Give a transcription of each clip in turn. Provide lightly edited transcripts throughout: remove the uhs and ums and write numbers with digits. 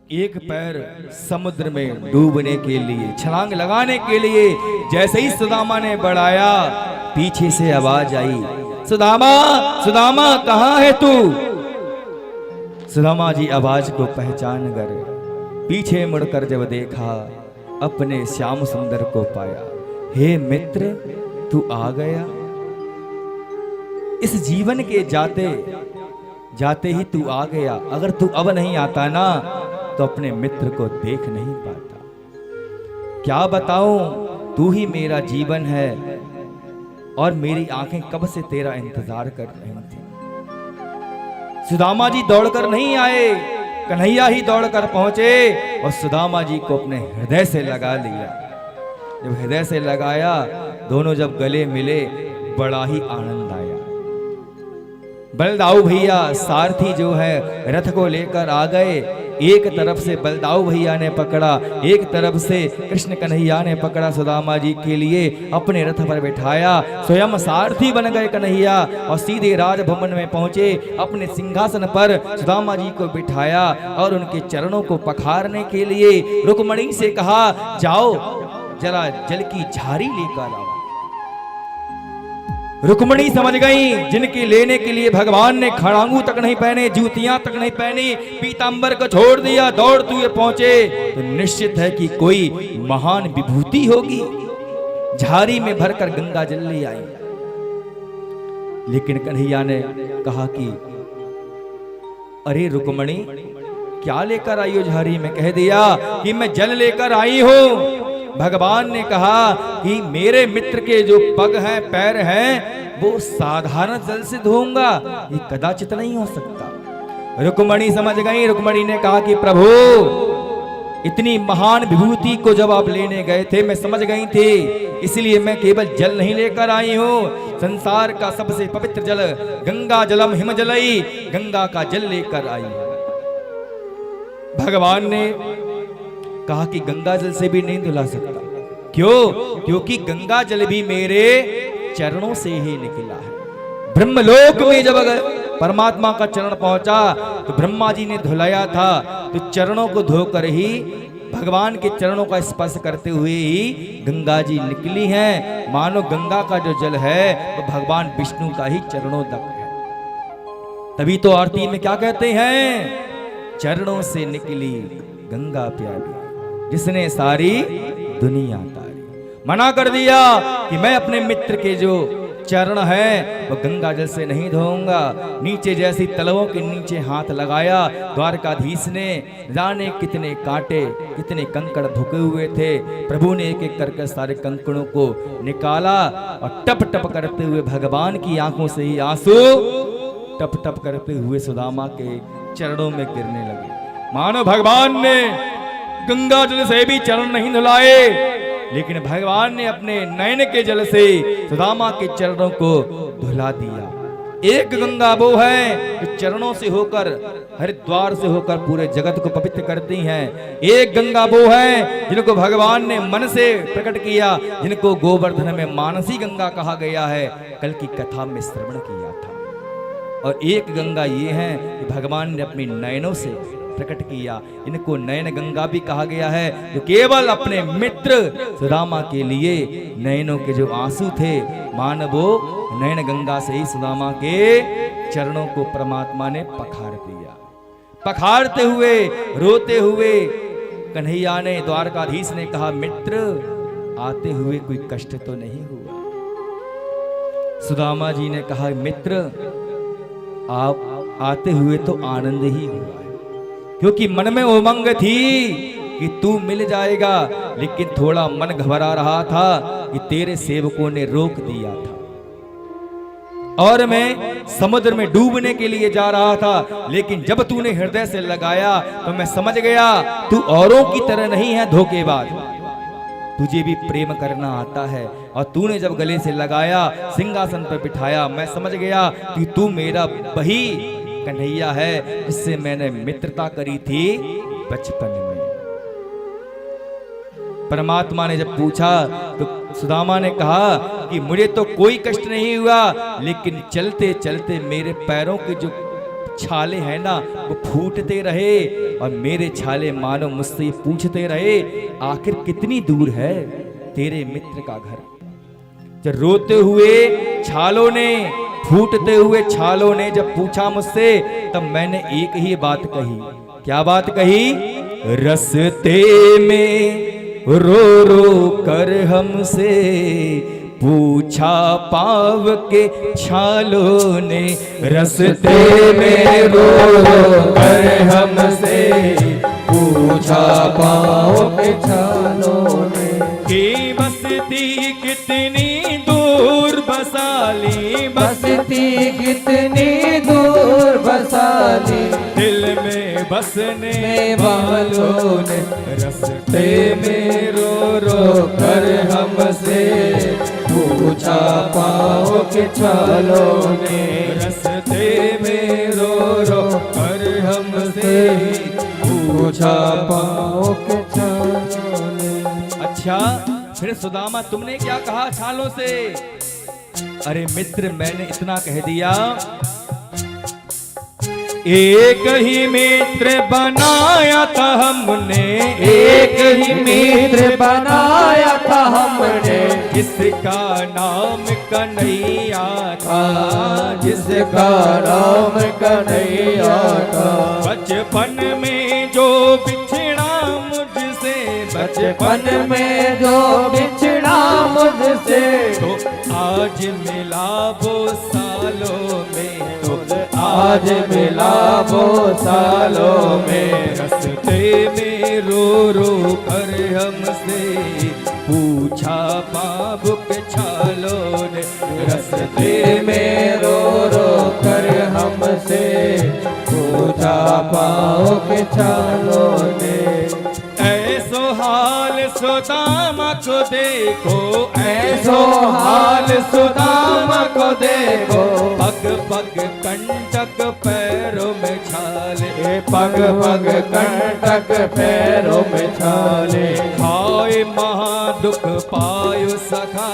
एक पैर समुद्र में डूबने के लिए, छलांग लगाने के लिए जैसे ही सुदामा ने बढ़ाया, पीछे से आवाज आई, सुदामा सुदामा कहां है तू। सुदामा जी आवाज को पहचान कर पीछे मुड़कर जब देखा, अपने श्याम सुंदर को पाया। हे मित्र, तू आ गया। इस जीवन के जाते जाते ही तू आ गया। अगर तू अब नहीं आता ना, तो अपने मित्र को देख नहीं पाता। क्या बताऊं, तू ही मेरा जीवन है और मेरी आंखें कब से तेरा इंतजार कर रही थी। सुदामा जी दौड़कर नहीं आए, कन्हैया ही दौड़कर पहुंचे और सुदामा जी को अपने हृदय से लगा लिया। जब हृदय से लगाया, दोनों जब गले मिले, बड़ा ही आनंद आया। बलदाऊ भैया सारथी जो है रथ को लेकर आ गए। एक तरफ से बलदाऊ भैया ने पकड़ा, एक तरफ से कृष्ण कन्हैया ने पकड़ा। सुदामा जी के लिए अपने रथ पर बैठाया, स्वयं सारथी बन गए कन्हैया और सीधे राजभवन में पहुंचे। अपने सिंहासन पर सुदामा जी को बिठाया और उनके चरणों को पखारने के लिए रुक्मणी से कहा, जाओ जरा जल की झारी लेकर आओ। रुक्मणी समझ गई, जिनके लेने के लिए भगवान ने खड़ांगू तक नहीं पहने, जूतियां तक नहीं पहनी, पीतांबर को छोड़ दिया, दौड़ते हुए पहुंचे, तो निश्चित है कि कोई महान विभूति होगी। झारी में भरकर गंगा जल ले आई। लेकिन कन्हैया ने कहा कि अरे रुक्मणी, क्या लेकर आई हो झारी में। कह दिया कि मैं जल लेकर आई हूं। भगवान ने कहा कि मेरे मित्र के जो पग हैं, पैर हैं, वो साधारण जल से धोऊंगा, ये कदाचित नहीं हो सकता। रुक्मणी समझ गई। रुक्मणी ने कहा कि प्रभु, इतनी महान विभूति को जब आप लेने गए थे, मैं समझ गई थी, इसलिए मैं केवल जल नहीं लेकर आई हूं, संसार का सबसे पवित्र जल गंगा जलम हिम जलई, गंगा का जल लेकर आई। भगवान ने कहा कि गंगा जल से भी नहीं धुला सकता। क्यों? क्योंकि गंगा जल भी मेरे चरणों से ही निकला है। ब्रह्मलोक में जब परमात्मा का चरण पहुंचा, तो ब्रह्मा जी ने धुलाया था, तो चरणों को धोकर ही, भगवान के चरणों का स्पर्श करते हुए ही गंगा जी निकली हैं। मानो गंगा का जो जल है वो भगवान विष्णु का ही चरणों तक है। तभी तो आरती में क्या कहते हैं, चरणों से निकली गंगा प्यारी, जिसने सारी दुनिया तारी। मना कर दिया कि मैं अपने मित्र के जो चरण है वो गंगा जल से नहीं धोऊंगा। नीचे जैसी तलवों के नीचे हाथ लगाया, द्वारकाधीश ने जाने कितने कांटे, कितने कंकड़ धुके हुए थे। प्रभु ने एक एक करके सारे कंकड़ों को निकाला और टप टप करते हुए भगवान की आंखों से ही आंसू टप टप करते हुए सुदामा के चरणों में गिरने लगे। मानो भगवान ने गंगा जल से भी चरण नहीं धुलाए, लेकिन भगवान ने अपने नयन के जल से सुदामा के चरणों को धुला दिया। एक गंगा वो है जो चरणों से होकर, हरिद्वार से होकर पूरे जगत को पवित्र करती हैं। एक गंगा वो है जिनको भगवान ने मन से प्रकट किया, जिनको गोवर्धन में मानसी गंगा कहा गया है, कल की कथा में श्रवण किया था। और एक गंगा ये है कि भगवान ने अपने नयनों से प्रकट किया, इनको नयन गंगा भी कहा गया है, जो केवल अपने मित्र सुदामा के लिए नयनों के जो आंसू थे, मानवो नयन गंगा से ही सुदामा के चरणों को परमात्मा ने पखार दिया। पखारते हुए, रोते हुए कन्हैया ने, द्वारकाधीश ने कहा, मित्र आते हुए कोई कष्ट तो नहीं हुआ। सुदामा जी ने कहा, मित्र आप आते हुए तो आनंद ही हुआ, क्योंकि मन में उमंग थी कि तू मिल जाएगा, लेकिन थोड़ा मन घबरा रहा था कि तेरे सेवकों ने रोक दिया था और मैं समुद्र में डूबने के लिए जा रहा था। लेकिन जब तूने हृदय से लगाया तो मैं समझ गया तू औरों की तरह नहीं है धोखेबाज, तुझे भी प्रेम करना आता है। और तूने जब गले से लगाया, सिंहासन पर बिठाया, मैं समझ गया कि तू मेरा वही कन्हैया है जिससे मैंने मित्रता करी थी बचपन में। परमात्मा ने जब पूछा तो सुदामा ने कहा कि मुझे तो कोई कष्ट नहीं हुआ, लेकिन चलते चलते मेरे पैरों के जो छाले हैं ना वो फूटते रहे और मेरे छाले मानो मुझसे पूछते रहे आखिर कितनी दूर है तेरे मित्र का घर। जब रोते हुए छालों ने, फूटते हुए छालों ने जब पूछा मुझसे, तब मैंने एक ही बात कही। क्या बात कही? रस्ते में रो रो कर हमसे पूछा पाव के छालों ने। रस्ते में रो रो कर हमसे पूछा पाव के छालों ने। कि बसती कितनी दूर बसाली, बसती कितनी दूर बसाली, दिल में बसने वालों ने। रस्ते में रो रो कर हमसे पूछा पाओ के छालों ने। रस्ते में रो रो कर हमसे पूछा पाओ के छालों ने। अच्छा, फिर सुदामा तुमने क्या कहा छालों से? अरे मित्र, मैंने इतना कह दिया, एक ही मित्र बनाया था हमने, एक ही मित्र बनाया था हमने, जिसका नाम कन्हैया था, जिसका नाम कन्हैया था। बचपन में जो बिछड़ा मुझसे, बचपन में जो बिछड़ा मुझसे, तो आज मिला वो सालों में, तो आज मिला वो सालों में। रस्ते में रो रो कर हमसे पूछा पाप के छालों ने। रस्ते में रो रो कर हमसे पूछा पाओ के छालों ने। ऐसो हाल सुदामा को देखो, ऐसो हाल सुदामा को देखो, पग पग कंटक पैरों में छाले, पग पग कंटक पैरों में छाले। हाय महादुख पायो सखा,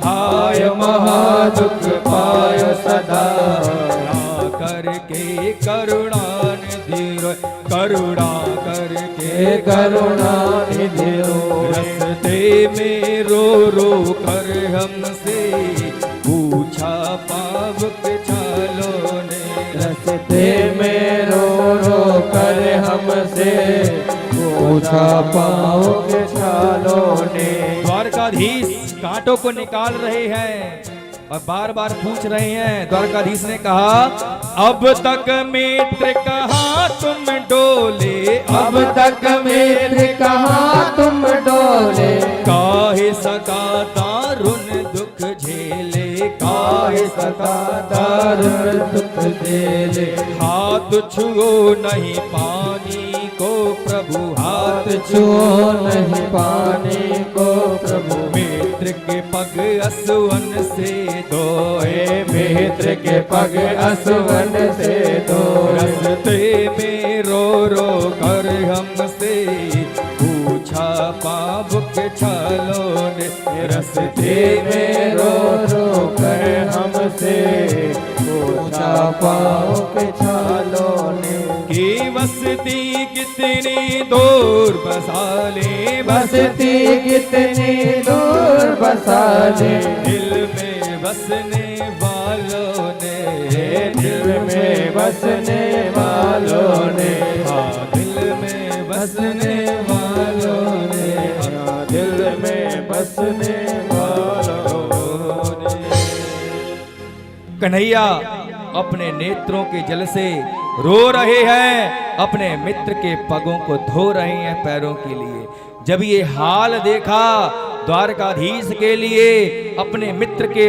हाय महादुख पायो सदा, करके करुणा निधि रोए, करुणा करके करुणा निधि रोए। रस्ते में रो रो कर हमसे पूछा पाप के छालों ने। रस्ते में रो रो कर हमसे पूछा पाओ के छालों ने। द्वारकाधीश कांटों को निकाल रहे हैं और बार बार पूछ रहे हैं। द्वारकाधीश ने कहा, अब तक मित्र कहाँ तुम डोले, अब तक मित्र कहाँ तुम डोले, काहे सका दारुण दुख झेले, काहे सका दारुण दुख झेले। हाथ छुओ नहीं पानी को प्रभु, हाथ छुओ नहीं पानी को प्रभु, मित्र के पग असवन से धोए, मित्र के पग असवन से धोए। रस्ते में रो रो कर हमसे पूछा पाप के छालों ने। रस्ते में रो रो कर हमसे पूछा पाओ के छालों ने। कि बसती कितनी दूर बसाले, बसती कितनी दूर बसाले, दिल में बसने वालों ने, दिल में बसने वालों ने, हाँ दिल में बसने वालों ने, हाँ दिल में बसने वालों ने। कन्हैया अपने नेत्रों के जल से रो रहे हैं, अपने मित्र के पगों को धो रहे हैं पैरों के लिए। जब ये हाल देखा द्वारकाधीश के लिए, अपने मित्र के